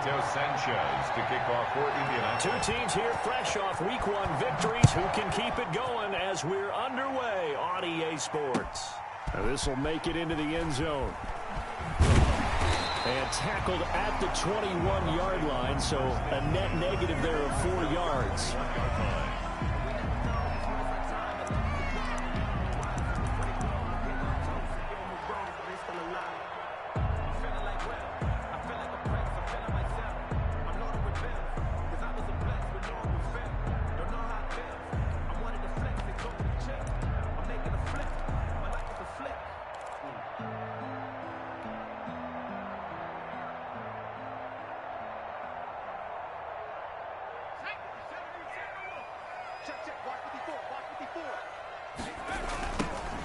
Sanchez to kick off for Indiana. Two teams here fresh off Week 1 victories. Who can keep it going as we're underway on EA Sports? This will make it into the end zone. And tackled at the 21-yard line, so a net negative there of 4 yards.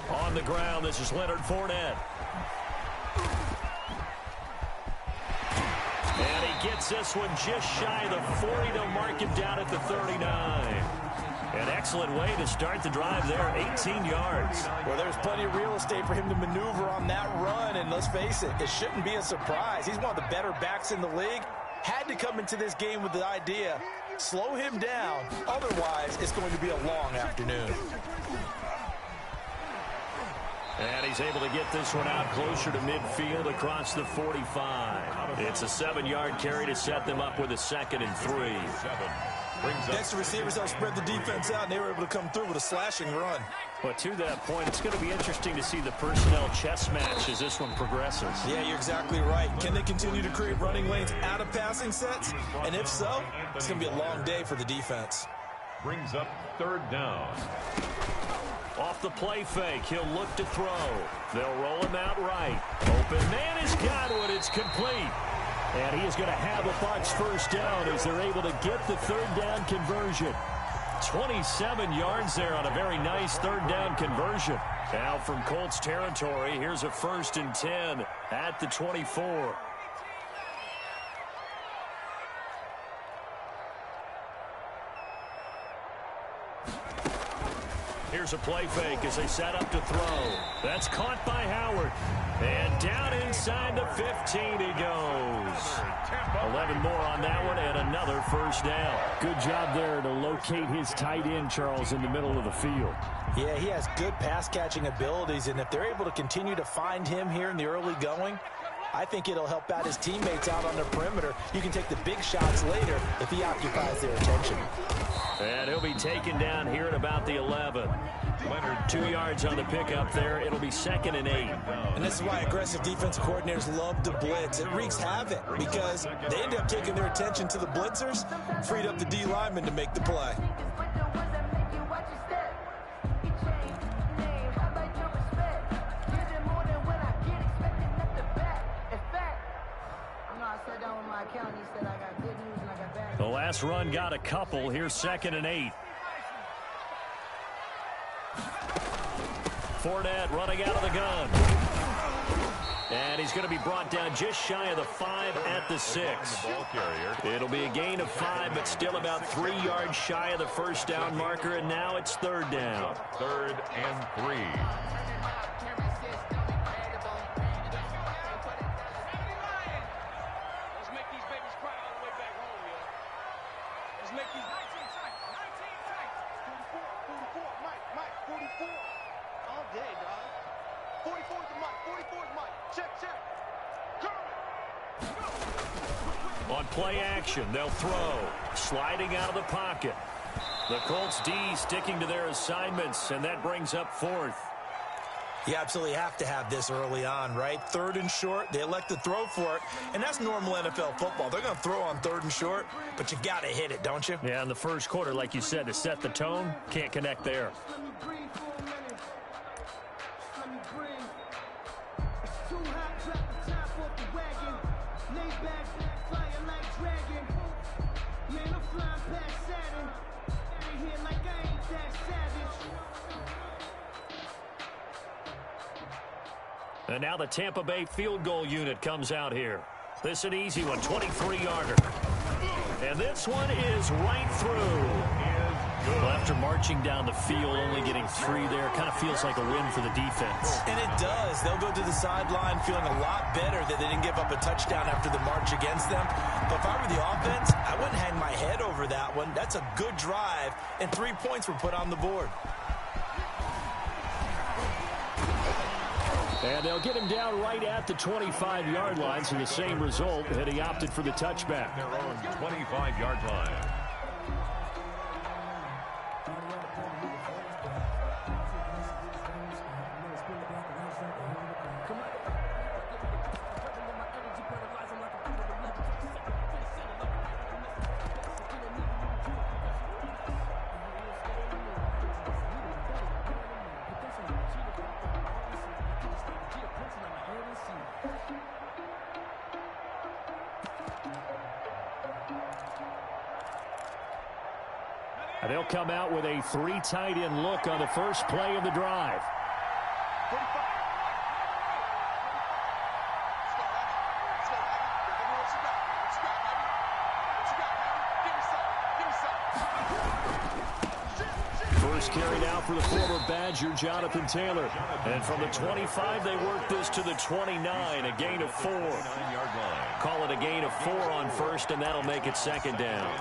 On the ground, this is Leonard Fournette. And he gets this one just shy of the 40 to mark him down at the 39. An excellent way to start the drive there, 18 yards. Well, there's plenty of real estate for him to maneuver on that run, and let's face it, it shouldn't be a surprise. He's one of the better backs in the league. Had to come into this game with the idea, slow him down, otherwise it's going to be a long afternoon. And he's able to get this one out closer to midfield across the 45. It's a 7-yard carry to set them up with a 2nd and 3. Next, the receivers helped spread the defense out, and they were able to come through with a slashing run. But to that point, it's going to be interesting to see the personnel chess match as this one progresses. Yeah, you're exactly right. Can they continue to create running lanes out of passing sets? And if so, it's going to be a long day for the defense. Brings up 3rd down. Off the play fake, he'll look to throw. They'll roll him out right. Open man has got it. It's complete. And he is going to have a BUCS first down as they're able to get the 3rd down conversion. 27 yards there on a very nice 3rd down conversion. Now from Colts territory, here's a 1st and 10 at the 24. Here's a play fake as they set up to throw. That's caught by Howard. And down inside the 15 he goes. 11 more on that one and another 1st down. Good job there to locate his tight end, Charles, in the middle of the field. Yeah, he has good pass-catching abilities, and if they're able to continue to find him here in the early going, I think it'll help out his teammates out on the perimeter. You can take the big shots later if he occupies their attention. And he'll be taken down here at about the 11. Leonard 2 yards on the pickup there. It'll be 2nd and 8. And this is why aggressive defensive coordinators love to blitz. It wreaks havoc because they end up taking their attention to the blitzers, freed up the D lineman to make the play. The last run got a couple. Here's 2nd and 8. Fournette running out of the gun. And he's going to be brought down just shy of the 5 at the 6. It'll be a gain of 5, but still about 3 yards shy of the 1st down marker, and now it's 3rd down. 3rd and 3. On play action, they'll throw. Sliding out of the pocket. The Colts D sticking to their assignments, and that brings up 4th. You absolutely have to have this early on, right? 3rd and short, they elect to throw for it, and that's normal NFL football. They're going to throw on 3rd and short, but you got to hit it, don't you? Yeah, in the 1st quarter, like you said, to set the tone, can't connect there. And now the Tampa Bay field goal unit comes out here. This is an easy one, 23-yarder. And this one is right through. Well, after marching down the field, only getting 3 there, kind of feels like a win for the defense. And it does. They'll go to the sideline feeling a lot better that they didn't give up a touchdown after the march against them. But if I were the offense, I wouldn't hang my head over that one. That's a good drive, and 3 points were put on the board. And they'll get him down right at the 25-yard line, so the same result, and he opted for the touchback. Their own 25-yard line. And they'll come out with a 3 tight end look on the first play of the drive. First carry now for the former Badger, Jonathan Taylor. And from the 25, they work this to the 29, a gain of 4. Call it a gain of 4 on first, and that'll make it second down.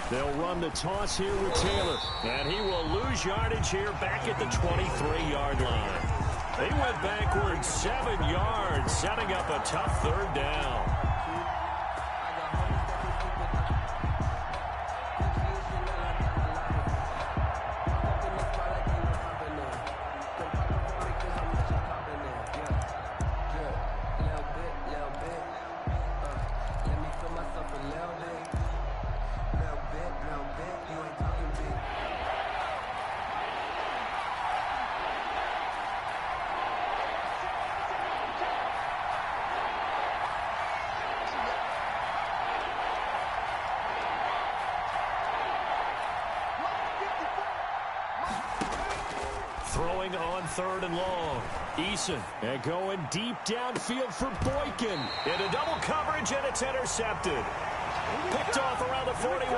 They'll run the toss here with Taylor. And he will lose yardage here back at the 23-yard line. They went backwards 7 yards, setting up a tough third down. Throwing on 3rd and long. Eason and going deep downfield for Boykin. Into double coverage, and it's intercepted. Picked off around the 41.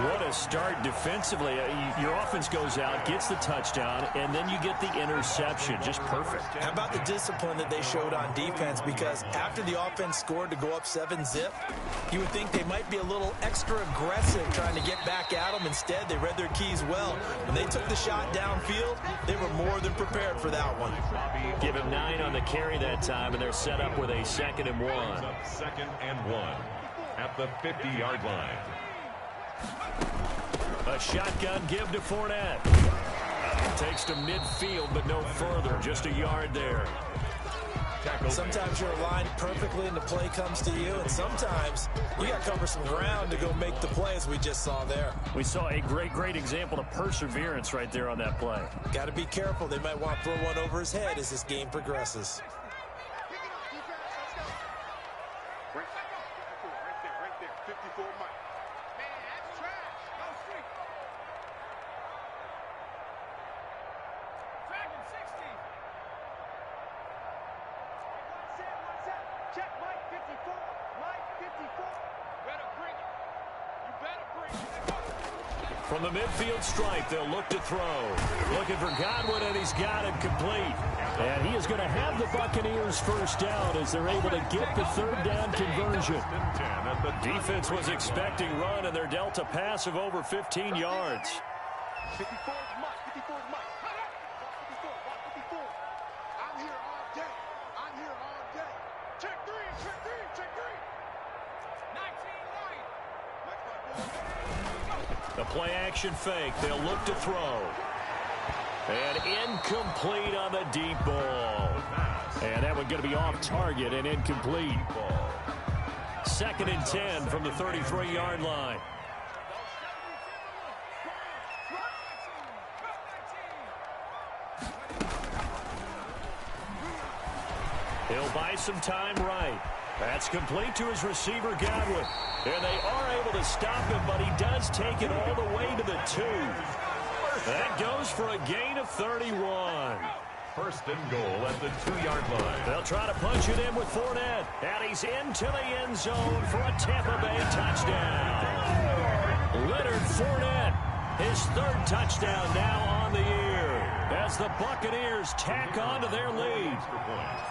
What a start defensively. Your offense goes out, gets the touchdown, and then you get the interception. Just perfect. How about the discipline that they showed on defense? Because after the offense scored to go up 7-zip, you would think they might be a little extra aggressive trying to get back at them. Instead, they read their keys well. When they took the shot downfield, they were more than prepared for that one. Give him 9 on the carry that time, and they're set up with a 2nd and 1. 2nd and 1 at the 50-yard line. A shotgun give to Fournette. Takes to midfield, but no further. Just a yard there. Sometimes you're aligned perfectly and the play comes to you, and sometimes you got to cover some ground to go make the play, as we just saw there. We saw a great example of perseverance right there on that play. Got to be careful. They might want to throw one over his head as this game progresses. From the midfield stripe, they'll look to throw. Looking for Godwin, and he's got him complete. And he is going to have the Buccaneers first down as they're able to get the 3rd down conversion. Defense was expecting run, and they're dealt a pass of over 15 yards. 54 is Mike. 54 is Mike. 54. Watch 54. I'm here all day. I'm here all day. Check 3. Check 3. Check 3. 19 line. The play-action fake. They'll look to throw. And incomplete on the deep ball. And that one going to be off target and incomplete. 2nd and 10 from the 33-yard line. He'll buy some time right. That's complete to his receiver, Godwin. And they are able to stop him, but he does take it all the way to the 2. That goes for a gain of 31. First and goal at the 2-yard line. They'll try to punch it in with Fournette. And he's into the end zone for a Tampa Bay touchdown. Leonard Fournette, his 3rd touchdown now on the year, as the Buccaneers tack on to their lead.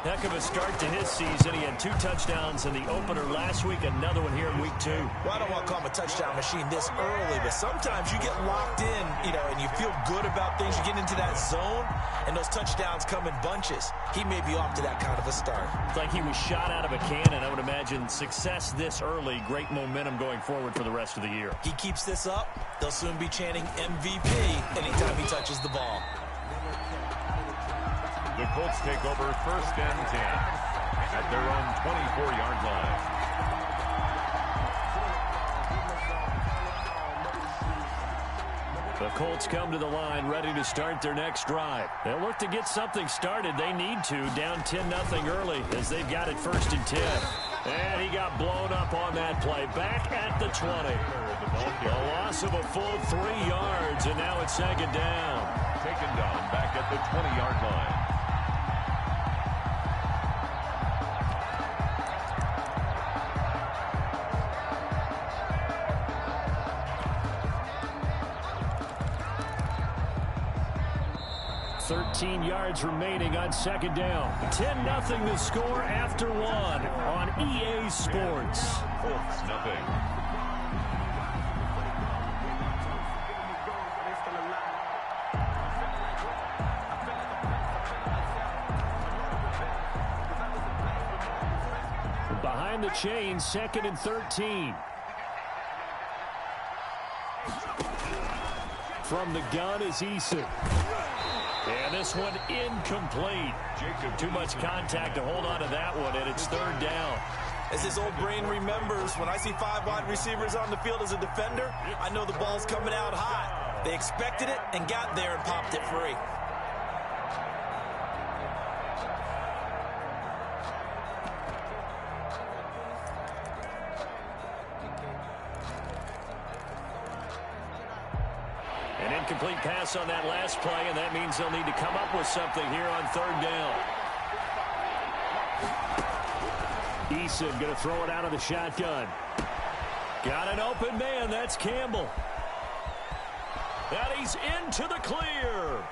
Heck of a start to his season. He had 2 touchdowns in the opener last week, another one here in week 2. Well, I don't want to call him a touchdown machine this early, but sometimes you get locked in, and you feel good about things. You get into that zone, and those touchdowns come in bunches. He may be off to that kind of a start. It's like he was shot out of a cannon. I would imagine success this early, great momentum going forward for the rest of the year. He keeps this up, they'll soon be chanting MVP anytime he touches the ball. The Colts take over first and 10 at their own 24-yard line. The Colts come to the line ready to start their next drive. They'll look to get something started. They need to, down 10-0 early as they've got it first and 10. And he got blown up on that play. Back at the 20. A loss of a full 3 yards, and now it's second down. Taken down back at the 20-yard line. Yards remaining on second down. 10-0 the score after 1 on EA Sports. Colts nothing. Behind the chains, 2nd and 13. From the gun is Eason. And this one incomplete. Too much contact to hold on to that one, and it's 3rd down. As his old brain remembers, when I see 5 wide receivers on the field as a defender, I know the ball's coming out hot. They expected it and got there and popped it free. Incomplete pass on that last play, and that means they'll need to come up with something here on 3rd down. Eason going to throw it out of the shotgun. Got an open man. That's Campbell. And he's into the clear.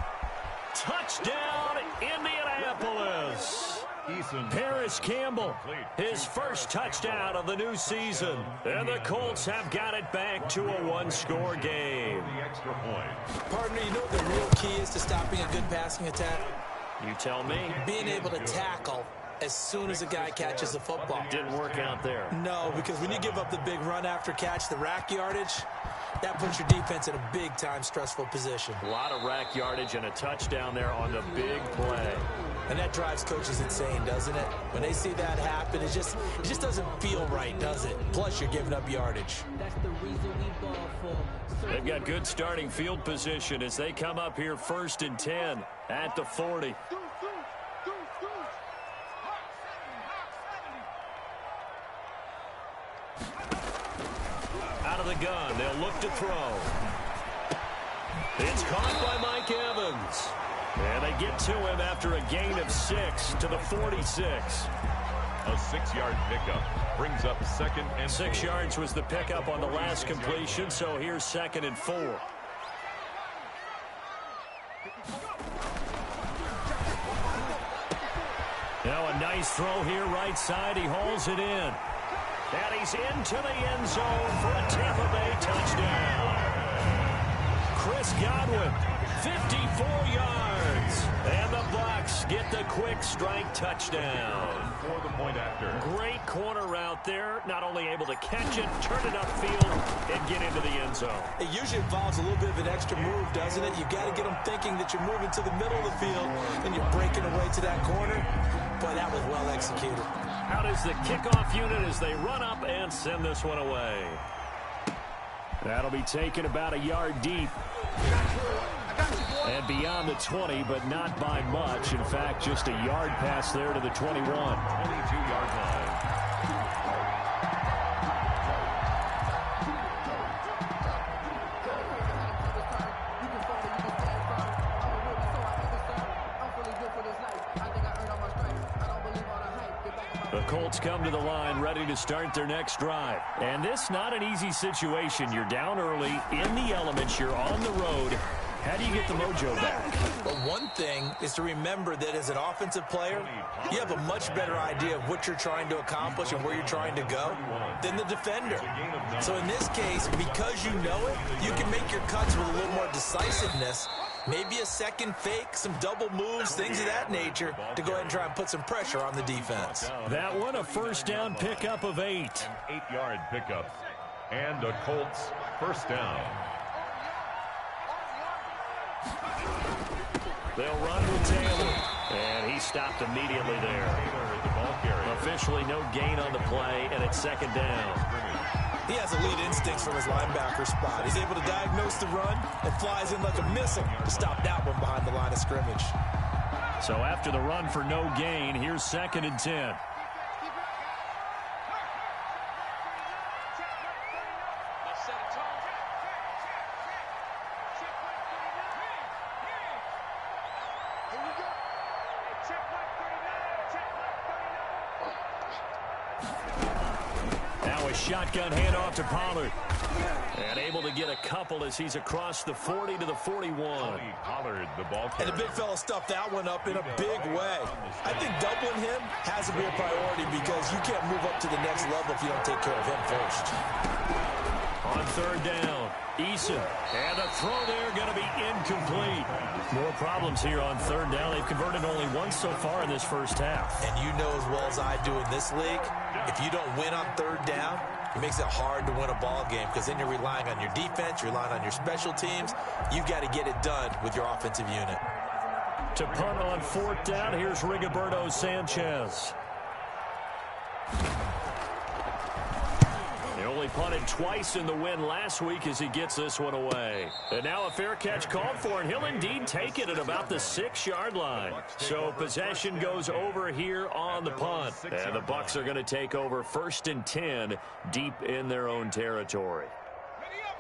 Touchdown, Indianapolis. Paris Campbell, his first touchdown of the new season. And the Colts have got it back to a 1-score game. The extra point. Partner, you know what the real key is to stopping a good passing attack? You tell me. Being able to tackle as soon as a guy catches the football. Didn't work out there. No, because when you give up the big run after catch, the rack yardage, that puts your defense in a big-time stressful position. A lot of rack yardage and a touchdown there on the big play. And that drives coaches insane, doesn't it? When they see that happen, it just doesn't feel right, does it? Plus, you're giving up yardage. They've got good starting field position as they come up here 1st and 10 at the 40. Out of the gun, they'll look to throw. It's caught by Mike Evans. And they get to him after a gain of 6 to the 46. A 6-yard pickup brings up 2nd and 6 yards was the pickup on the last completion, so here's 2nd and 4. Now a nice throw here right side. He hauls it in. And he's into the end zone for a Tampa Bay touchdown. Chris Godwin, 54 yards. And the BUCS get the quick strike touchdown. For the point after. Great corner route there. Not only able to catch it, turn it upfield, and get into the end zone. It usually involves a little bit of an extra move, doesn't it? You've got to get them thinking that you're moving to the middle of the field, and you're breaking away to that corner. Boy, that was well executed. Out is the kickoff unit as they run up and send this one away. That'll be taken about a yard deep. And beyond the 20, but not by much. In fact, just a yard pass there to the 21. 22-yard line. Colts come to the line ready to start their next drive. And this not an easy situation. You're down early, in the elements, you're on the road. How do you get the mojo back? Well, one thing is to remember that as an offensive player, you have a much better idea of what you're trying to accomplish and where you're trying to go than the defender. So in this case, because you know it, you can make your cuts with a little more decisiveness. Maybe a second fake, some double moves, things of that nature to go ahead and try and put some pressure on the defense. That one, a first down pickup of 8. An 8-yard pickup. And a Colts first down. They'll run with Taylor. And he stopped immediately there. The ball carrier. Officially no gain on the play, and it's second down. He has elite instincts from his linebacker spot. He's able to diagnose the run and flies in like a missile to stop that one behind the line of scrimmage. So after the run for no gain, here's 2nd and 10. Shotgun handoff to Pollard. And able to get a couple as he's across the 40 to the 41. Pollard, the ball carrier. And the big fella stuffed that one up in a big way. I think doubling him has to be a priority because you can't move up to the next level if you don't take care of him first. On 3rd down, Eason. And the throw there going to be incomplete. More problems here on 3rd down. They've converted only once so far in this first half. And you know as well as I do in this league, if you don't win on 3rd down, it makes it hard to win a ball game because then you're relying on your defense, you're relying on your special teams. You've got to get it done with your offensive unit. To punt on 4th down, here's Rigoberto Sanchez. He only punted twice in the win last week as he gets this one away. And now a fair catch called for, and he'll indeed take it at about the 6-yard line. So possession goes over here on the punt. And the BUCS are going to take over 1st and 10 deep in their own territory.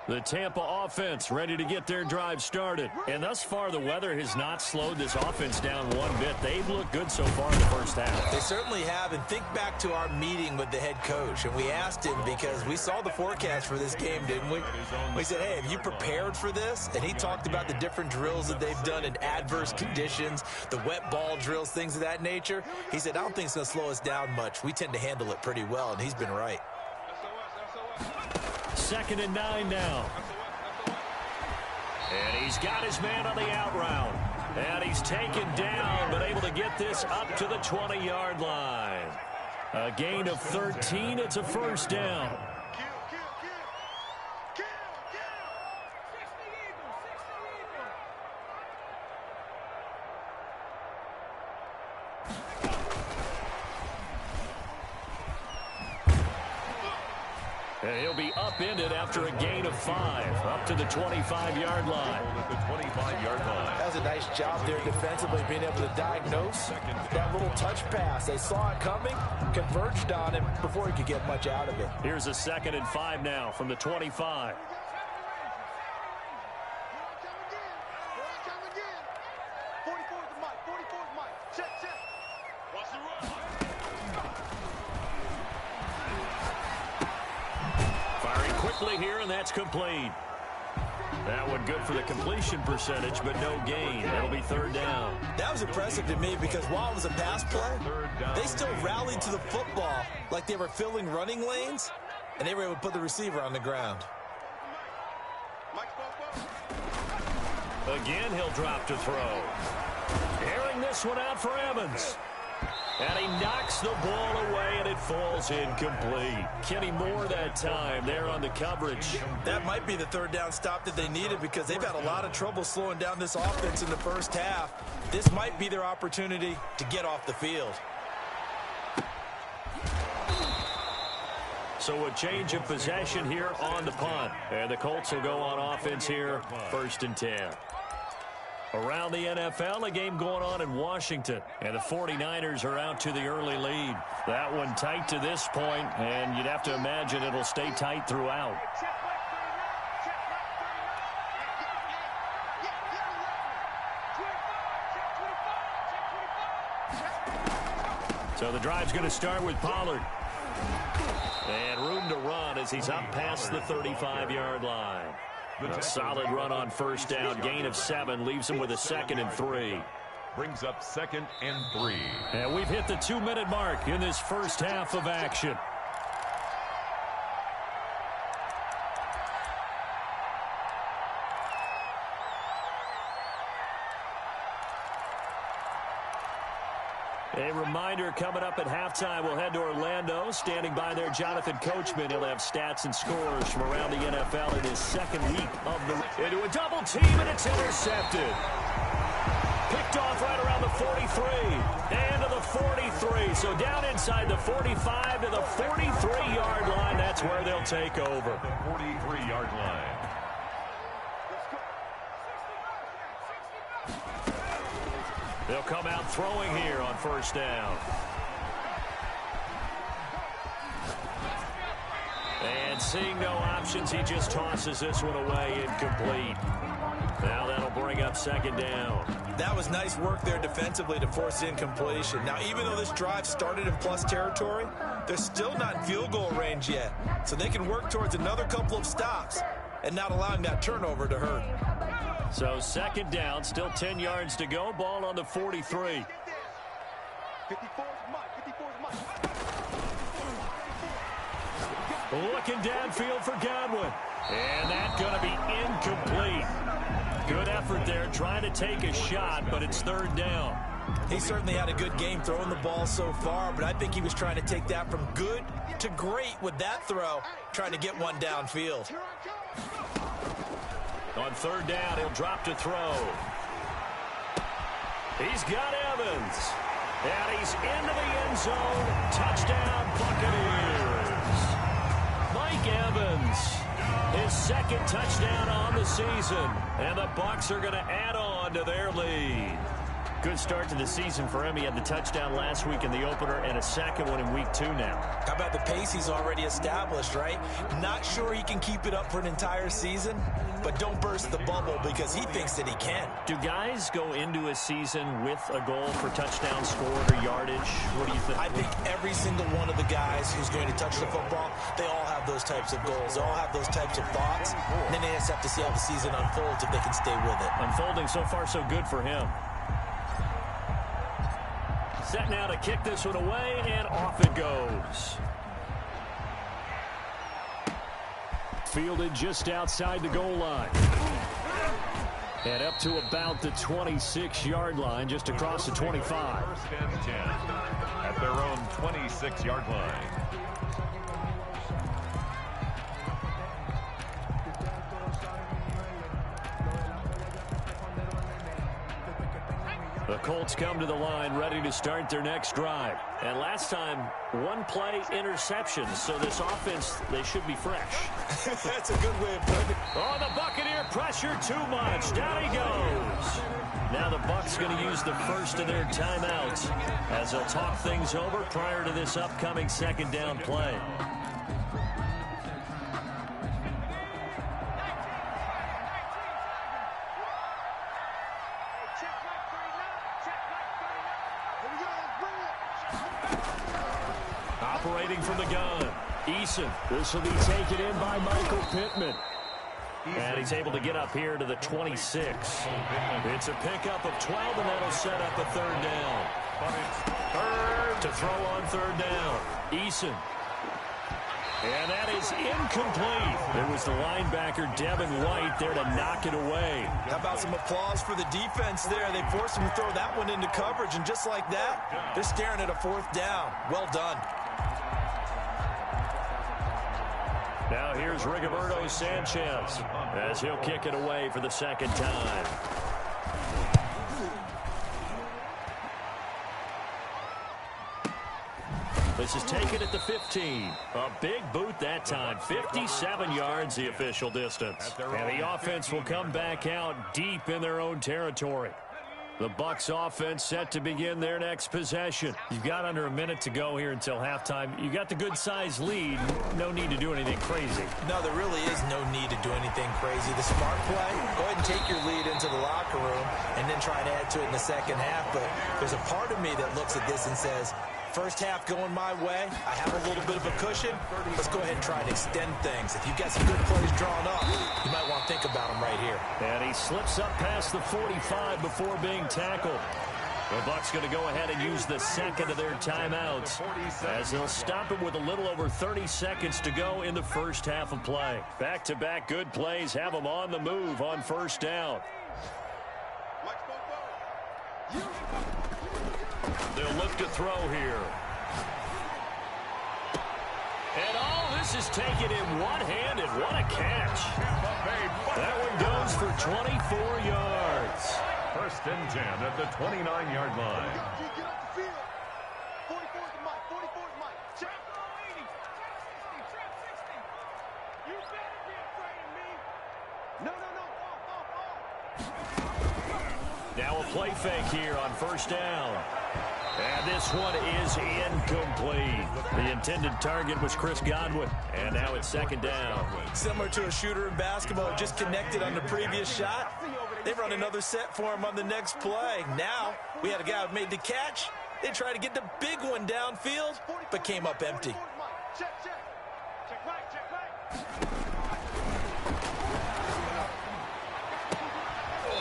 The Tampa offense ready to get their drive started. And thus far, the weather has not slowed this offense down one bit. They've looked good so far in the first half. They certainly have. And think back to our meeting with the head coach. And we asked him because we saw the forecast for this game, didn't we? We said, hey, have you prepared for this? And he talked about the different drills that they've done in adverse conditions, the wet ball drills, things of that nature. He said, I don't think it's going to slow us down much. We tend to handle it pretty well, and he's been right. 2nd and 9 now. And he's got his man on the out route. And he's taken down, but able to get this up to the 20-yard line. A gain of 13. It's a first down. And he'll be upended after a gain of 5, up to the 25-yard line. At the 25-yard line. That was a nice job there defensively, being able to diagnose that little touch pass. They saw it coming, converged on him before he could get much out of it. Here's a 2nd and 5 now from the 25. Here, and that's complete. That one good for the completion percentage, but no gain. That'll be 3rd down. That was impressive to me because while it was a pass play, they still rallied to the football like they were filling running lanes, and they were able to put the receiver on the ground. Again, he'll drop to throw. Airing this one out for Evans. And he knocks the ball away, and it falls incomplete. Kenny Moore that time there on the coverage. That might be the 3rd down stop that they needed because they've had a lot of trouble slowing down this offense in the first half. This might be their opportunity to get off the field. So a change of possession here on the punt. And the Colts will go on offense here, 1st and 10. Around the NFL, a game going on in Washington. And the 49ers are out to the early lead. That one tight to this point, and you'd have to imagine it'll stay tight throughout. So the drive's going to start with Pollard. And room to run as he's up past the 35-yard line. A solid run on first down. Gain of 7 leaves him with a 2nd and 3. Brings up 2nd and 3. And we've hit the 2-minute mark in this first half of action. A reminder, coming up at halftime, we'll head to Orlando. Standing by there, Jonathan Coachman. He'll have stats and scores from around the NFL in his 2nd week of the... Into a double team, and it's intercepted. Picked off right around the 43. And to the 43. So down inside the 45 to the 43-yard line. That's where they'll take over. The 43-yard line. They'll come out throwing here on first down. And seeing no options, he just tosses this one away, incomplete. Now that'll bring up 2nd down. That was nice work there defensively to force incompletion. Now, even though this drive started in plus territory, they're still not in field goal range yet. So they can work towards another couple of stops and not allowing that turnover to hurt. So 2nd down, still 10 yards to go. Ball on the 43. 54's Mike. Looking downfield for Godwin. And that's going to be incomplete. Good effort there, trying to take a shot, but it's 3rd down. He certainly had a good game throwing the ball so far, but I think he was trying to take that from good to great with that throw, trying to get one downfield. On 3rd down, he'll drop to throw. He's got Evans. And he's into the end zone. Touchdown, Buccaneers. Mike Evans, his 2nd touchdown on the season. And the Bucs are going to add on to their lead. Good start to the season for him. He had the touchdown last week in the opener and a 2nd one in week 2 now. How about the pace he's already established, right? Not sure he can keep it up for an entire season, but don't burst the bubble because he thinks that he can. Do guys go into a season with a goal for touchdown scored or yardage? What do you think? I think every single one of the guys who's going to touch the football, they all have those types of goals. They all have those types of thoughts. And then they just have to see how the season unfolds if they can stay with it. Unfolding so far so good for him. Set now to kick this one away, and off it goes. Fielded just outside the goal line. And up to about the 26-yard line, just across the 25. 1st and 10 at their own 26-yard line. The Colts come to the line ready to start their next drive. And last time, 1-play interceptions. So this offense, they should be fresh. That's a good way of putting it. Oh, the Buccaneer pressure too much. Down he goes. Now the Bucs going to use the first of their timeouts as they'll talk things over prior to this upcoming 2nd down play. Operating from the gun, Eason. This will be taken in by Michael Pittman. And he's able to get up here to the 26. It's a pickup of 12, and that'll set up a 3rd down. To throw on 3rd down, Eason. And that is incomplete. It was the linebacker, Devin White, there to knock it away. How about some applause for the defense there? They forced him to throw that one into coverage, and just like that, they're staring at a 4th down. Well done. Now here's Rigoberto Sanchez as he'll kick it away for the 2nd time. This is taken at the 15. A big boot that time. 57 yards the official distance. And the offense will come back out deep in their own territory. The Bucs offense set to begin their next possession. You've got under a minute to go here until halftime. You got the good-sized lead. No need to do anything crazy. No, there really is no need to do anything crazy. The smart play, go ahead and take your lead into the locker room and then try to add to it in the second half. But there's a part of me that looks at this and says, First half going my way. I have a little bit of a cushion. Let's go ahead and try and extend things. If you've got some good plays drawn up, you might want to think about them right here. And he slips up past the 45 before being tackled. The BUCS going to go ahead and use the second of their timeouts as they'll stop him with a little over 30 seconds to go in the first half of play. Back-to-back good plays have them on the move on first down. They'll look to throw here. And this is taken in one-handed. What a catch. That one goes for 24 yards. First and 10 at the 29-yard line. Get off the field. 44 is the mic. 44 is the mic. Trap 80. Trap 60. You better be afraid of me. No. Off. Now a play fake here on first down. And this one is incomplete. The intended target was Chris Godwin. And now it's second down. Similar to a shooter in basketball, just connected on the previous shot. They run another set for him on the next play. Now, we had a guy who made the catch. They tried to get the big one downfield, but came up empty. Check. Check right.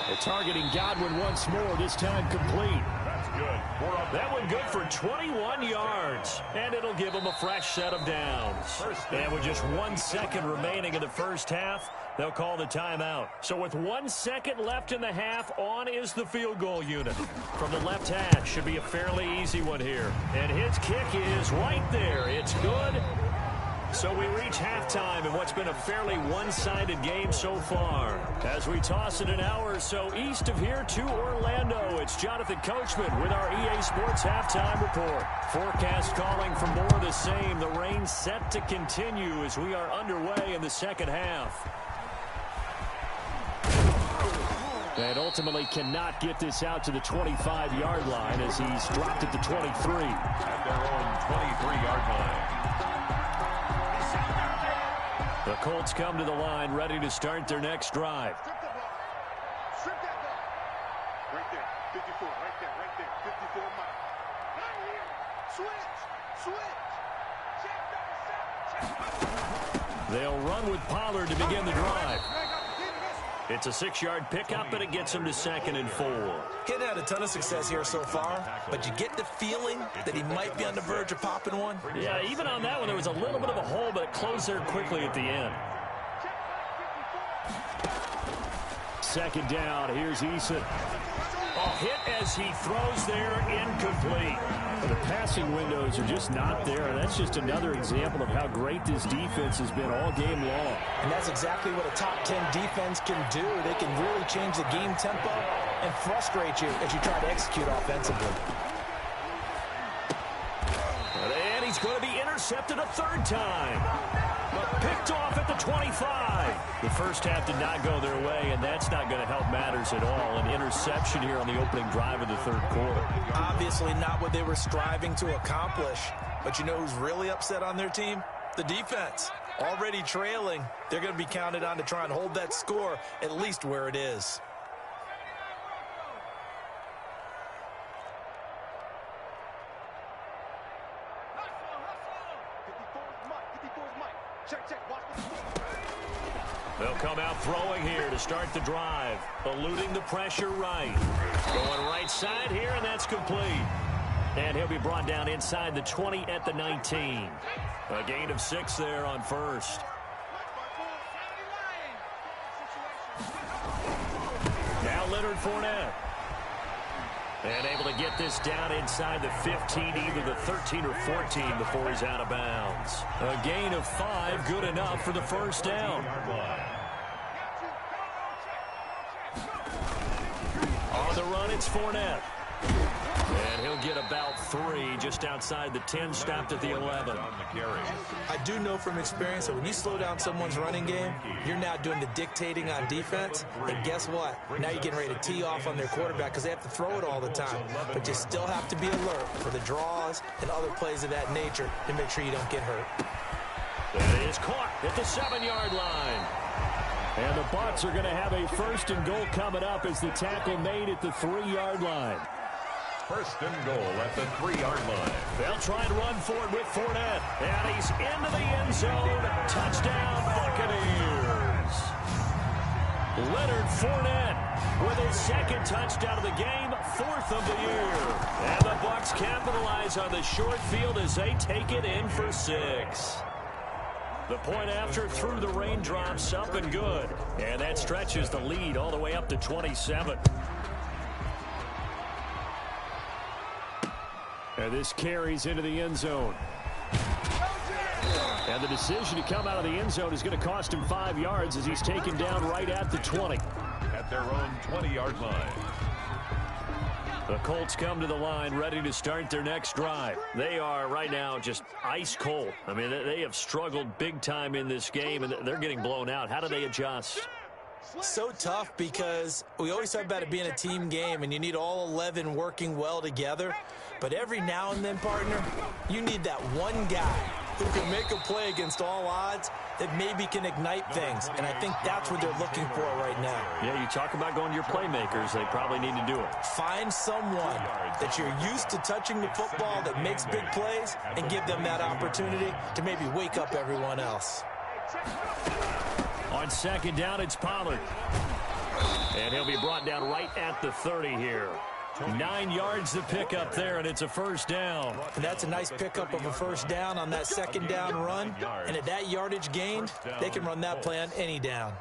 They're targeting Godwin once more, this time complete. That's good. That one good for 21 yards. And it'll give them a fresh set of downs. And with just 1 second remaining in the first half, they'll call the timeout. So with 1 second left in the half, on is the field goal unit. From the left hash, should be a fairly easy one here. And his kick is right there. It's good. So we reach halftime in what's been a fairly one-sided game so far. As we toss it an hour or so east of here to Orlando, it's Jonathan Coachman with our EA Sports Halftime Report. Forecast calling for more of the same. The rain set to continue as we are underway in the second half. And ultimately cannot get this out to the 25-yard line as he's dropped at the 23. At their own 23-yard line. The Colts come to the line ready to start their next drive. Strip that ball. Right there. 54. Right there. 54 Mike. Right here. Switch. Check. They'll run with Pollard to begin the drive. It's a 6-yard pickup, but it gets him to 2nd and 4. Getting had a ton of success here so far, but you get the feeling that he might be on the verge of popping one. Yeah, even on that one, there was a little bit of a hole, but it closed there quickly at the end. Second down, here's Eason. A hit as he throws there, incomplete. The passing windows are just not there. That's just another example of how great this defense has been all game long. And that's exactly what a top 10 defense can do. They can really change the game tempo and frustrate you as you try to execute offensively. And he's going to be intercepted a third time. But picked off at the 25. The first half did not go their way, and that's not going to help matters at all. An interception here on the opening drive of the third quarter. Obviously not what they were striving to accomplish. But you know who's really upset on their team? The defense. Already trailing. They're going to be counted on to try and hold that score at least where it is. They'll come out throwing here to start the drive. Eluding the pressure right. Going right side here, and that's complete. And he'll be brought down inside the 20 at the 19. A gain of 6 there on first. Now Leonard Fournette. And able to get this down inside the 15, either the 13 or 14 before he's out of bounds. A gain of 5, good enough for the first down. On the run, it's Fournette. And he'll get about 3 just outside the 10, stopped at the 11. I do know from experience that when you slow down someone's running game, you're now doing the dictating on defense. And guess what? Now you're getting ready to tee off on their quarterback because they have to throw it all the time. But you still have to be alert for the draws and other plays of that nature to make sure you don't get hurt. That is caught at the 7-yard line. And the BUCS are going to have a 1st and goal coming up as the tackle made at the 3-yard line. First and goal at the 3-yard line. They'll try and run for it with Fournette. And he's into the end zone. Touchdown, Buccaneers. Leonard Fournette with his second touchdown of the game, 4th of the year. And the Bucs capitalize on the short field as they take it in for 6. The point after through the raindrops, up and good. And that stretches the lead all the way up to 27. And this carries into the end zone. And the decision to come out of the end zone is going to cost him 5 yards as he's taken down right at the 20. At their own 20-yard line. The Colts come to the line ready to start their next drive. They are right now just ice cold. I mean, they have struggled big time in this game, and they're getting blown out. How do they adjust? So tough because we always talk about it being a team game, and you need all 11 working well together. But every now and then, partner, you need that one guy who can make a play against all odds that maybe can ignite things. And I think that's what they're looking for right now. Yeah, you talk about going to your playmakers. They probably need to do it. Find someone that you're used to touching the football that makes big plays and give them that opportunity to maybe wake up everyone else. On second down, it's Pollard. And he'll be brought down right at the 30 here. 9 yards to pick up there, and it's a first down. And that's a nice pickup of a first down on that second down run. And at that yardage gained, they can run that play on any down.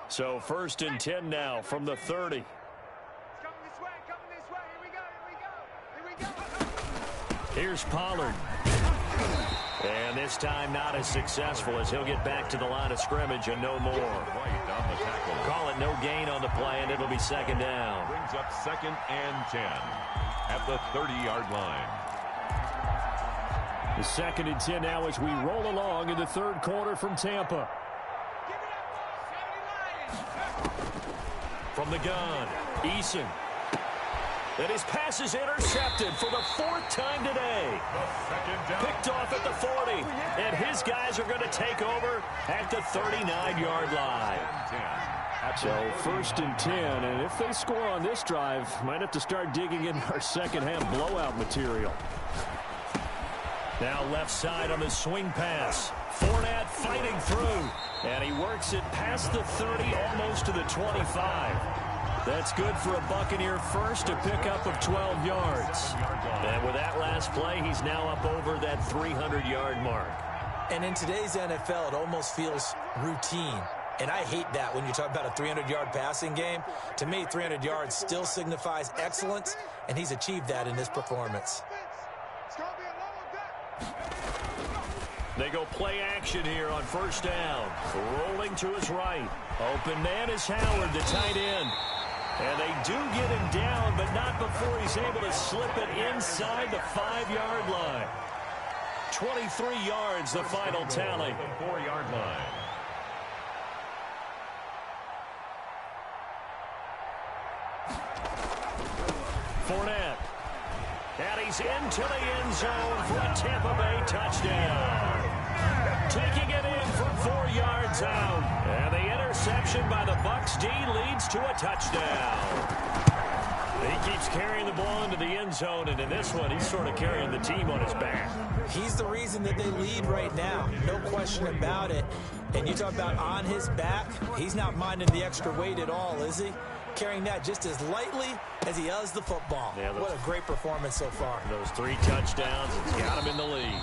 So first and 10 now from the 30. Here's Pollard. And this time not as successful as he'll get back to the line of scrimmage and no more. Call it no gain on the play, and it'll be second down. Brings up 2nd and 10 at the 30-yard line. The 2nd and 10 now as we roll along in the third quarter from Tampa. From the gun, Eason. And his pass is intercepted for the 4th time today. Picked off at the 40. And his guys are going to take over at the 39-yard line. So first and 10. And if they score on this drive, might have to start digging in our second-half blowout material. Now left side on the swing pass. Fournette fighting through. And he works it past the 30, almost to the 25. That's good for a Buccaneer first, a pickup of 12 yards. And with that last play, he's now up over that 300-yard mark. And in today's NFL, it almost feels routine. And I hate that when you talk about a 300-yard passing game. To me, 300 yards still signifies excellence, and he's achieved that in this performance. They go play action here on first down. Rolling to his right. Open man is Howard, the tight end. And they do get him down, but not before he's able to slip it inside the 5-yard line. 23 yards, the final tally. The 4-yard line. Fournette. And he's into the end zone for a Tampa Bay touchdown. Taking it in from 4 yards out. And the interception by the Bucs D leads to a touchdown. He keeps carrying the ball into the end zone, and in this one, he's sort of carrying the team on his back. He's the reason that they lead right now. No question about it. And you talk about on his back, he's not minding the extra weight at all, is he? Carrying that just as lightly as he does the football. Yeah, what a great performance so far. Those 3 touchdowns, it's got him in the lead.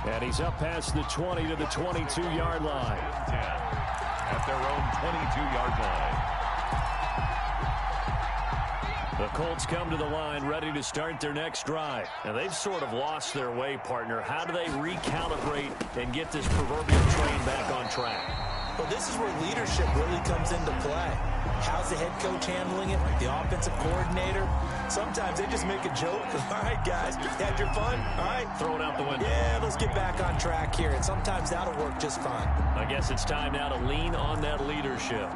And he's up past the 20 to the 22-yard line. 10 at their own 22-yard line. The Colts come to the line ready to start their next drive. And they've sort of lost their way, partner. How do they recalibrate and get this proverbial train back on track? Well, this is where leadership really comes into play. How's the head coach handling it? The offensive coordinator? Sometimes they just make a joke. All right, guys, had your fun? All right. Throw it out the window. Yeah, let's get back on track here. And sometimes that'll work just fine. I guess it's time now to lean on that leadership.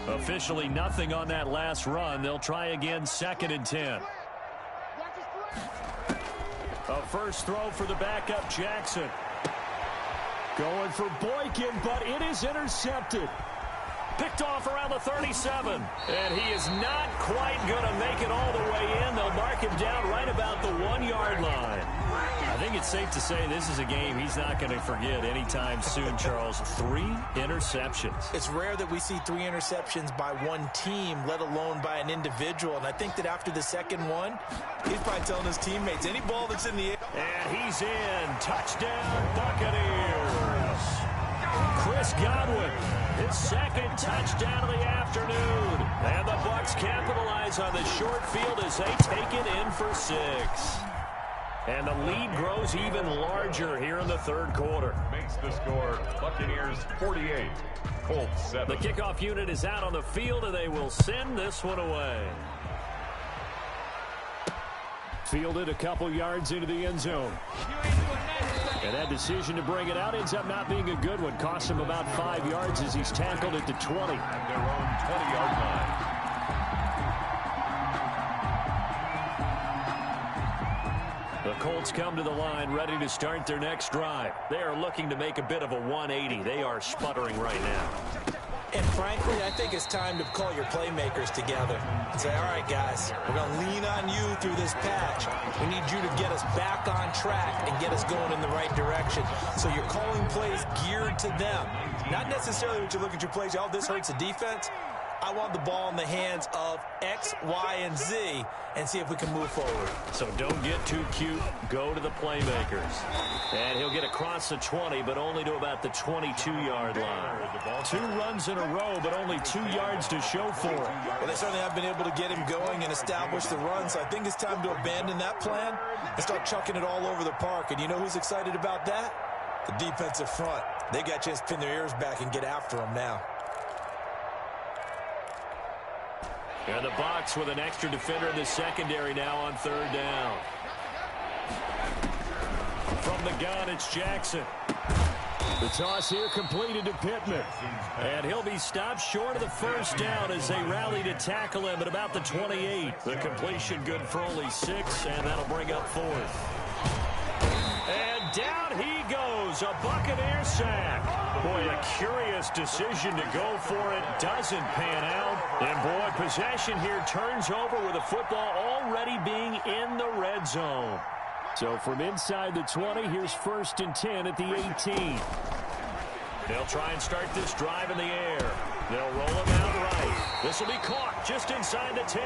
Officially nothing on that last run. They'll try again, 2nd and 10. first throw for the backup Jackson. Going for Boykin, but it is intercepted. Picked off around the 37. And he is not quite going to make it all the way in. They'll mark him down right about the 1-yard line. I think it's safe to say this is a game he's not going to forget anytime soon, Charles. 3 interceptions. It's rare that we see 3 interceptions by one team, let alone by an individual. And I think that after the second one, he's probably telling his teammates, any ball that's in the air. And he's in. Touchdown, Buccaneers. Chris Godwin, his second touchdown of the afternoon. And the Bucs capitalize on the short field as they take it in for 6. And the lead grows even larger here in the third quarter. Makes the score Buccaneers 48, Colts 7. The kickoff unit is out on the field, and they will send this one away. Fielded a couple yards into the end zone. And that decision to bring it out ends up not being a good one. Cost him about 5 yards as he's tackled at the 20. At their own 20-yard line. The Colts come to the line ready to start their next drive. They are looking to make a bit of a 180. They are sputtering right now. And frankly, I think it's time to call your playmakers together and say, all right, guys, we're going to lean on you through this patch. We need you to get us back on track and get us going in the right direction. So you're calling plays geared to them. Not necessarily when you look at your plays, oh, this hurts the defense. I want the ball in the hands of X, Y, and Z and see if we can move forward. So don't get too cute. Go to the playmakers. And he'll get across the 20, but only to about the 22-yard line. 2 runs in a row, but only 2 yards to show for it. Well, they certainly have been able to get him going and establish the run, so I think it's time to abandon that plan and start chucking it all over the park. And you know who's excited about that? The defensive front. They got a chance to pin their ears back and get after him now. And the Bucs with an extra defender in the secondary now on third down. From the gun, it's Jackson. The toss here completed to Pittman. And he'll be stopped short of the first down as they rally to tackle him at about the 28. The completion good for only 6, and that'll bring up 4th. And down he goes, a Buccaneer sack. Boy, a curious decision to go for it. Doesn't pan out. And boy, possession here turns over with the football already being in the red zone. So from inside the 20, here's 1st and 10 at the 18. They'll try and start this drive in the air. They'll roll him out right. This will be caught just inside the 10.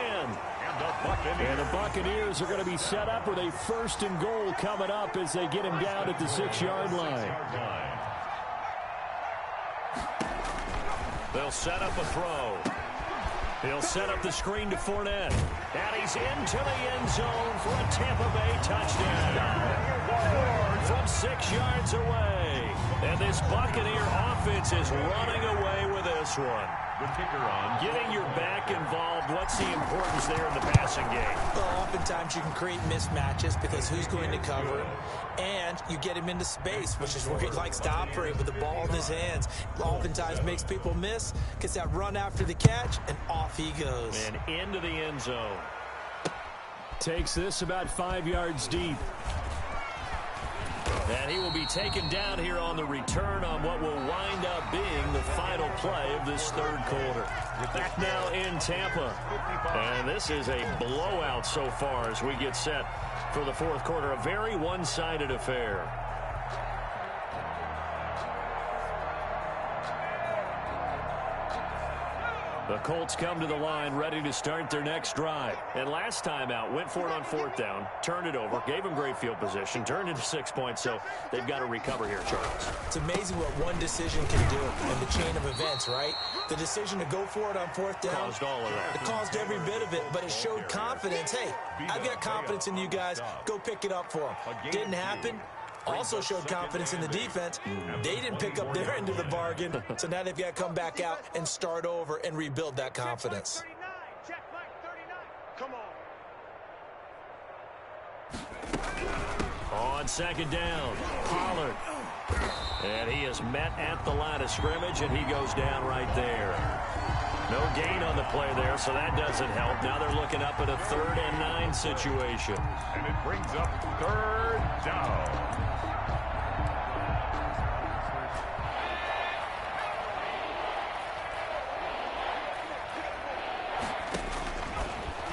And the Buccaneers are going to be set up with a 1st and goal coming up as they get him down at the 6-yard line. They'll set up a throw. He'll set up the screen to Fournette. And he's into the end zone for a Tampa Bay touchdown. From 6 yards away. And this Buccaneer offense is running away with this one. The kicker on. Getting your back involved, what's the importance there in the passing game? Well, oftentimes you can create mismatches because who's going to cover him? And you get him into space, which is where he likes to operate with the ball in his hands. Oftentimes makes people miss, gets that run after the catch, and off he goes. And into the end zone. Takes this about 5 yards deep. And he will be taken down here on the return on what will wind up being the final play of this third quarter. Back now in Tampa. And this is a blowout so far as we get set for the fourth quarter. A very one-sided affair. The Colts come to the line ready to start their next drive. And last time out, went for it on 4th down, turned it over, gave them great field position, turned into 6 points, so they've got to recover here, Charles. It's amazing what one decision can do in the chain of events, right? The decision to go for it on 4th down. Caused all of that. It caused every bit of it, but it showed confidence. Hey, I've got confidence in you guys. Go pick it up for them. Didn't happen. Also showed confidence in the defense. They didn't pick up their end of the bargain, so now they've got to come back out and start over and rebuild that confidence. On 2nd down, Pollard. And he is met at the line of scrimmage, and he goes down right there. No gain on the play there, so that doesn't help. Now they're looking up at a 3rd and 9 situation. And it brings up 3rd down.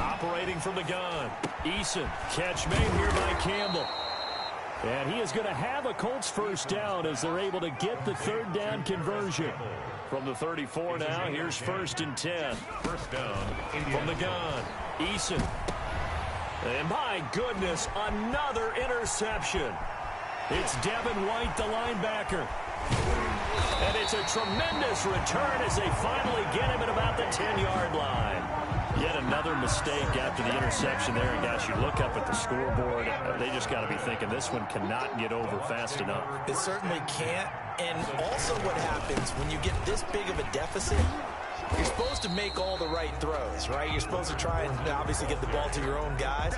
Operating from the gun. Eason. Catch made here by Campbell. And he is going to have a Colts first down as they're able to get the 3rd down conversion. From the 34 now, here's 1st and 10. First down. From the gun. Eason. And my goodness, another interception. It's Devin White, the linebacker. And it's a tremendous return as they finally get him at about the 10-yard line. Yet another mistake after the interception there. And, guys, you look up at the scoreboard, they just got to be thinking this one cannot get over fast enough. It certainly can't. And also what happens when you get this big of a deficit, you're supposed to make all the right throws, right? You're supposed to try and obviously get the ball to your own guys.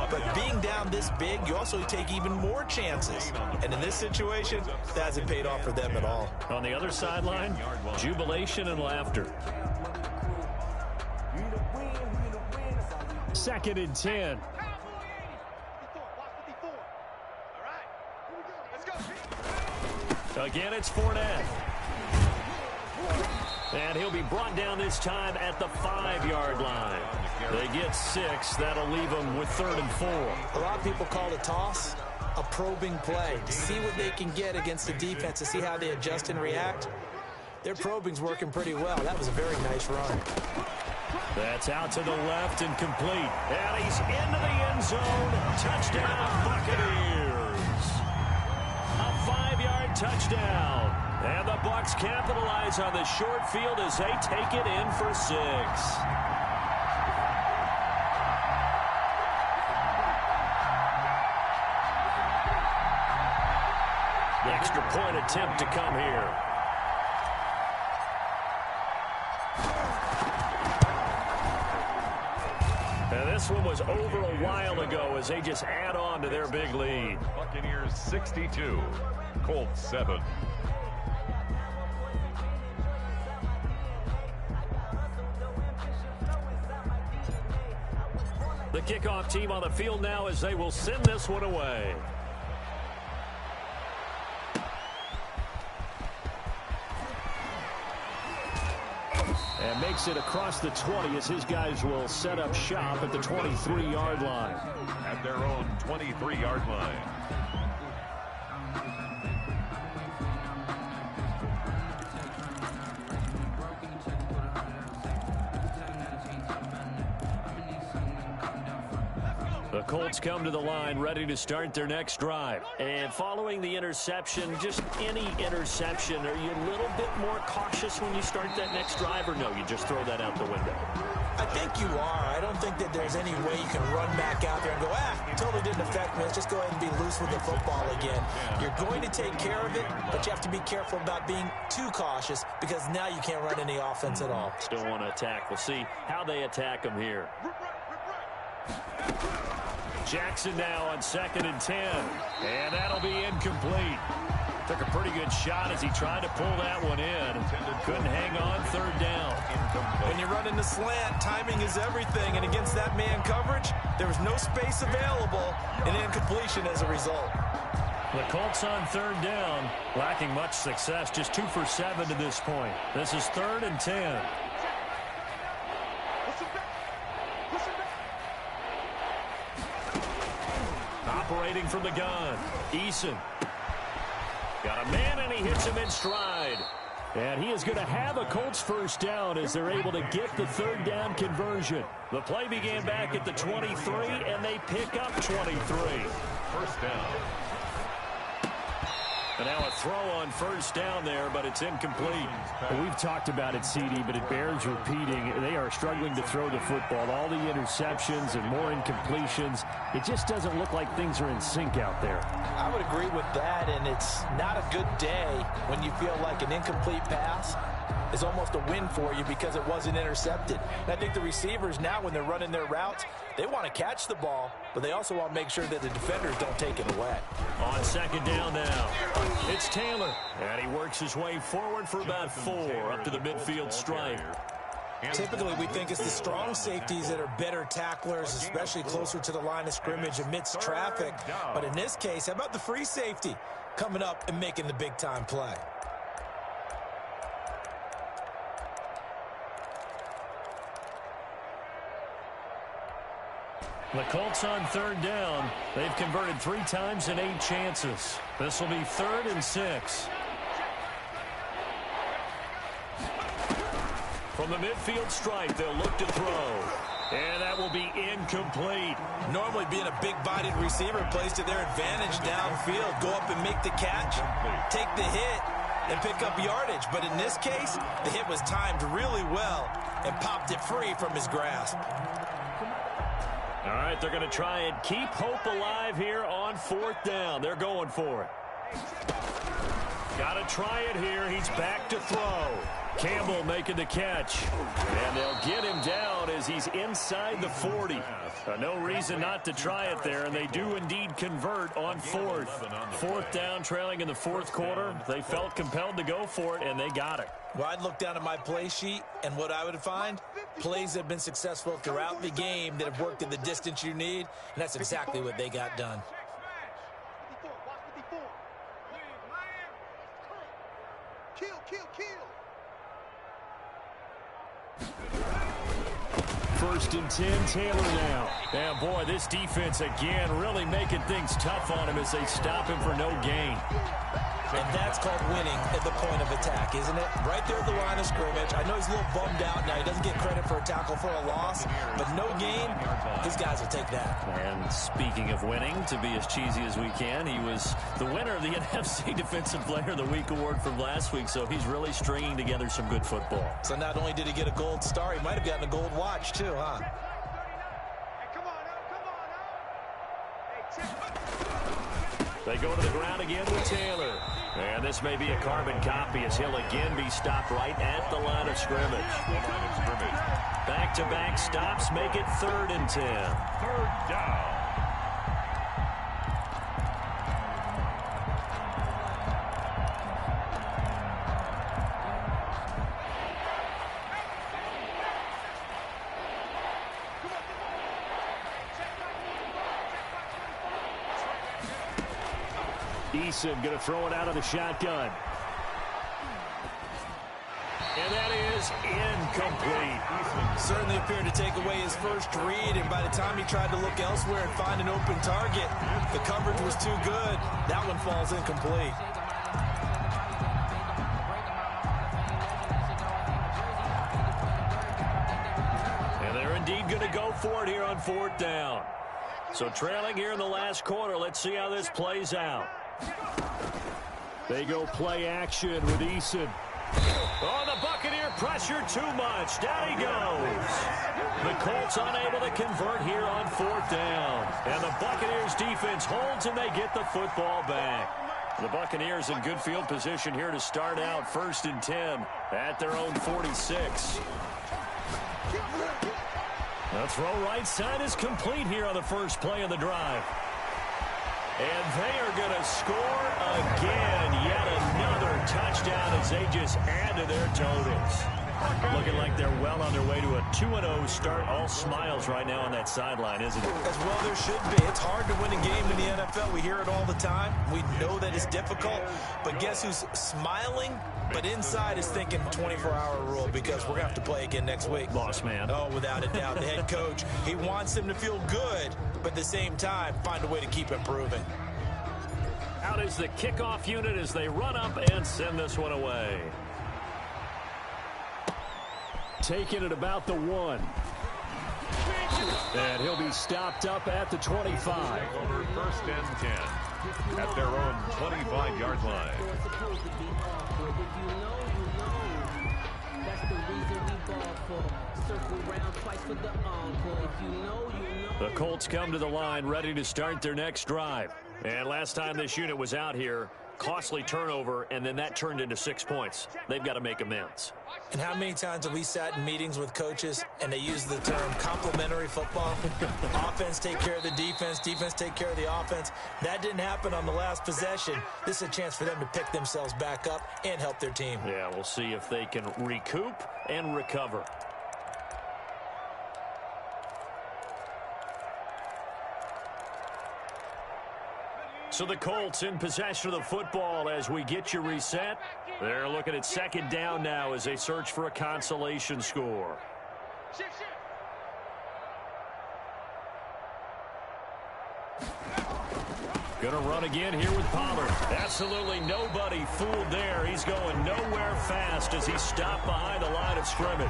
But being down this big, you also take even more chances. And in this situation, that hasn't paid off for them at all. On the other sideline, jubilation and laughter. 2nd and 10. Again, it's Fournette. And he'll be brought down this time at the 5-yard line. They get 6. That'll leave them with 3rd and 4. A lot of people call a toss a probing play to see what they can get against the defense, to see how they adjust and react. Their probing's working pretty well. That was a very nice run. That's out to the left and complete. And he's into the end zone. Touchdown, Buccaneers. A 5-yard touchdown. And the Bucs capitalize on the short field as they take it in for 6. The extra point attempt to come here. And this one was over a while ago as they just add on to their big lead. Buccaneers 62, Colts 7. The kickoff team on the field now as they will send this one away. And makes it across the 20 as his guys will set up shop at the 23-yard line. At their own 23-yard line. The Colts come to the line ready to start their next drive. And following the interception, just any interception, are you a little bit more cautious when you start that next drive, or no, you just throw that out the window? I think you are. I don't think that there's any way you can run back out there and go, totally didn't affect me. Let's just go ahead and be loose with the football again. You're going to take care of it, but you have to be careful about being too cautious because now you can't run any offense at all. Still want to attack. We'll see how they attack them here. Jackson now on 2nd and 10. And that'll be incomplete. Took a pretty good shot as he tried to pull that one in. Couldn't hang on, 3rd down. When you run in the slant, timing is everything. And against that man coverage, there was no space available, and incompletion as a result. The Colts on 3rd down, lacking much success, just 2 for 7 to this point. This is 3rd and 10. Operating from the gun, Eason. Got a man, and he hits him in stride. And he is going to have a Colts first down as they're able to get the 3rd down conversion. The play began back at the 23, and they pick up 23. First down. And now a throw on 1st down there, but it's incomplete. Well, we've talked about it, CD, but it bears repeating. They are struggling to throw the football. All the interceptions and more incompletions. It just doesn't look like things are in sync out there. I would agree with that, and it's not a good day when you feel like an incomplete pass is almost a win for you because it wasn't intercepted. And I think the receivers now, when they're running their routes, they want to catch the ball, but they also want to make sure that the defenders don't take it away. On 2nd down now, it's Taylor. And he works his way forward for about 4 up to the midfield stripe. Typically, we think it's the strong safeties that are better tacklers, especially closer to the line of scrimmage amidst traffic. But in this case, how about the free safety coming up and making the big-time play? The Colts on third down. They've converted 3 times in 8 chances. This will be 3rd and 6. From the midfield stripe, they'll look to throw. And that will be incomplete. Normally being a big-bodied receiver plays to their advantage downfield. Go up and make the catch, take the hit, and pick up yardage. But in this case, the hit was timed really well and popped it free from his grasp. All right, they're going to try and keep hope alive here on 4th down. They're going for it. Got to try it here. He's back to throw. Campbell making the catch. And they'll get him down as he's inside the 40. No reason not to try it there, and they do indeed convert on 4th. 4th down, trailing in the 4th quarter. They felt compelled to go for it, and they got it. Well, I'd look down at my play sheet, and what I would find, plays that have been successful throughout the game that have worked at the distance you need, and that's exactly what they got done. First and 10, Taylor now. And boy, this defense again really making things tough on him as they stop him for no gain. And that's called winning at the point of attack, isn't it? Right there at the line of scrimmage. I know he's a little bummed out now. He doesn't get credit for a tackle for a loss, but no gain, his guys will take that. And speaking of winning, to be as cheesy as we can, he was the winner of the NFC Defensive Player of the Week award from last week, so he's really stringing together some good football. So not only did he get a gold star, he might have gotten a gold watch too, huh? They go to the ground again with Taylor. And this may be a carbon copy as he'll again be stopped right at the line of scrimmage. Back-to-back stops make it 3rd and 10. 3rd down. Eason going to throw it out of the shotgun. And that is incomplete. Certainly appeared to take away his first read, and by the time he tried to look elsewhere and find an open target, the coverage was too good. That one falls incomplete. And they're indeed going to go for it here on 4th down. So trailing here in the last quarter, let's see how this plays out. They go play action with Eason. Oh, the Buccaneer pressure too much. Down he goes. The Colts unable to convert here on 4th down. And the Buccaneers defense holds and they get the football back. The Buccaneers in good field position here to start out 1st and 10 at their own 46. The throw right side is complete here on the first play of the drive. And they are going to score again. Yet another touchdown as they just add to their totals. Looking like they're well on their way to a 2-0 start. All smiles right now on that sideline, isn't it? As well there should be. It's hard to win a game in the NFL. We hear it all the time. We know that it's difficult. But guess who's smiling? But inside is thinking 24-hour rule because we're going to have to play again next week. Boss man. Oh, without a doubt. The head coach, he wants them to feel good, but at the same time, find a way to keep improving. Out is the kickoff unit as they run up and send this one away. Taking it about the 1. And he'll be stopped up at the 25. Over 1st and 10 at their own 25-yard line. The Colts come to the line ready to start their next drive. And last time this unit was out here, costly turnover, and then that turned into 6 points. They've got to make amends. And how many times have we sat in meetings with coaches and they use the term complementary football? Offense take care of the defense, defense take care of the offense. That didn't happen on the last possession. This is a chance for them to pick themselves back up and help their team. Yeah, we'll see if they can recoup and recover. So the Colts in possession of the football as we get you reset. They're looking at second down now as they search for a consolation score. Going to run again here with Pollard. Absolutely nobody fooled there. He's going nowhere fast as he stopped behind the line of scrimmage.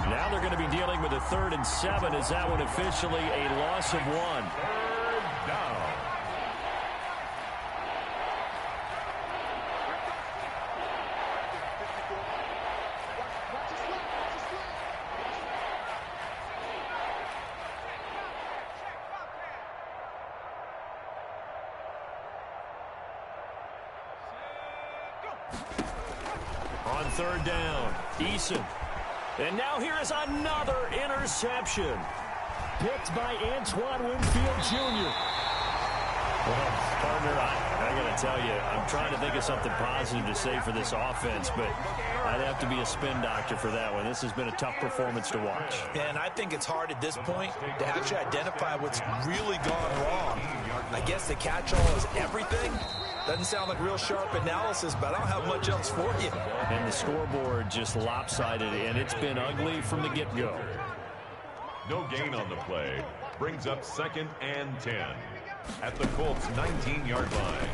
Now they're going to be dealing with a 3rd and 7. Is that one officially a loss of 1? 3rd down. On 3rd down, Eason. And now here is another interception. Picked by Antoine Winfield Jr. Well, partner, I got to tell you, I'm trying to think of something positive to say for this offense, but I'd have to be a spin doctor for that one. This has been a tough performance to watch. And I think it's hard at this point to actually identify what's really gone wrong. I guess the catch-all is everything. Doesn't sound like real sharp analysis, but I don't have much else for you. And the scoreboard just lopsided, and it's been ugly from the get-go. No gain on the play. Brings up 2nd and 10 at the Colts' 19-yard line.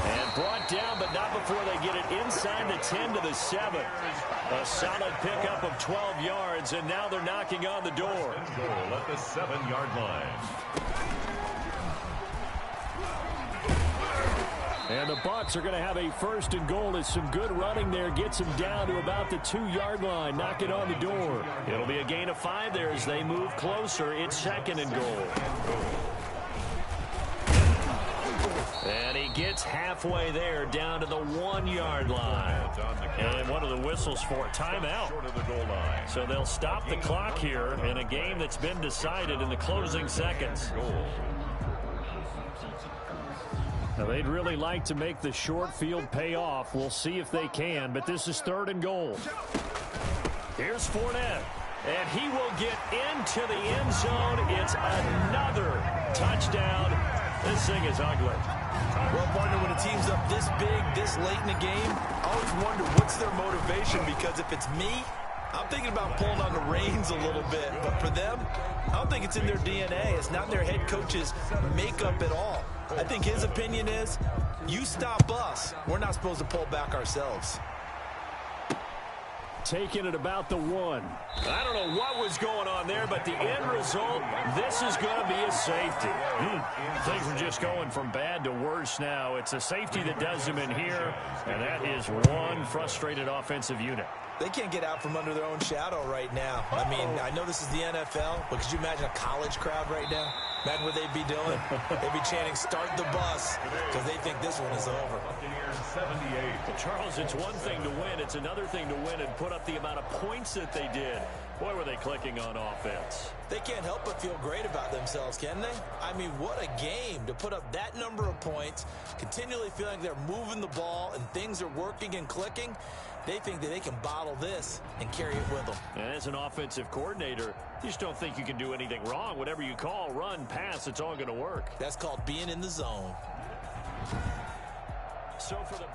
And brought down, but not before they get it inside the 10 to the 7. A solid pickup of 12 yards, and now they're knocking on the door. Goal at the 7-yard line. And the BUCS are going to have a 1st and goal as some good running there gets them down to about the 2-yard line. Knock it on the door. It'll be a gain of 5 there as they move closer. It's 2nd and goal. And he gets halfway there down to the 1-yard line. And one of the whistles for a timeout. So they'll stop the clock here in a game that's been decided in the closing seconds. Now, they'd really like to make the short field pay off. We'll see if they can, but this is 3rd and goal. Here's Fournette, and he will get into the end zone. It's another touchdown. This thing is ugly. Well, partner, when a team's up this big, this late in the game, I always wonder what's their motivation, because if it's me, I'm thinking about pulling on the reins a little bit. But for them, I don't think it's in their DNA. It's not in their head coach's makeup at all. I think his opinion is, you stop us, we're not supposed to pull back ourselves. Taking it about the 1. I don't know what was going on there, but the end result, this is going to be a safety. Things are just going from bad to worse now. It's a safety that does them in here, and that is one frustrated offensive unit. They can't get out from under their own shadow right now. I mean, I know this is the NFL, but could you imagine a college crowd right now? Imagine what they'd be doing. They'd be chanting, "Start the bus," because they think this one is over. 78. Well, Charles, it's one thing to win. It's another thing to win and put up the amount of points that they did. Boy, were they clicking on offense. They can't help but feel great about themselves, can they? I mean, what a game to put up that number of points, continually feeling they're moving the ball and things are working and clicking. They think that they can bottle this and carry it with them. And as an offensive coordinator, you just don't think you can do anything wrong. Whatever you call, run, pass, it's all going to work. That's called being in the zone. So for the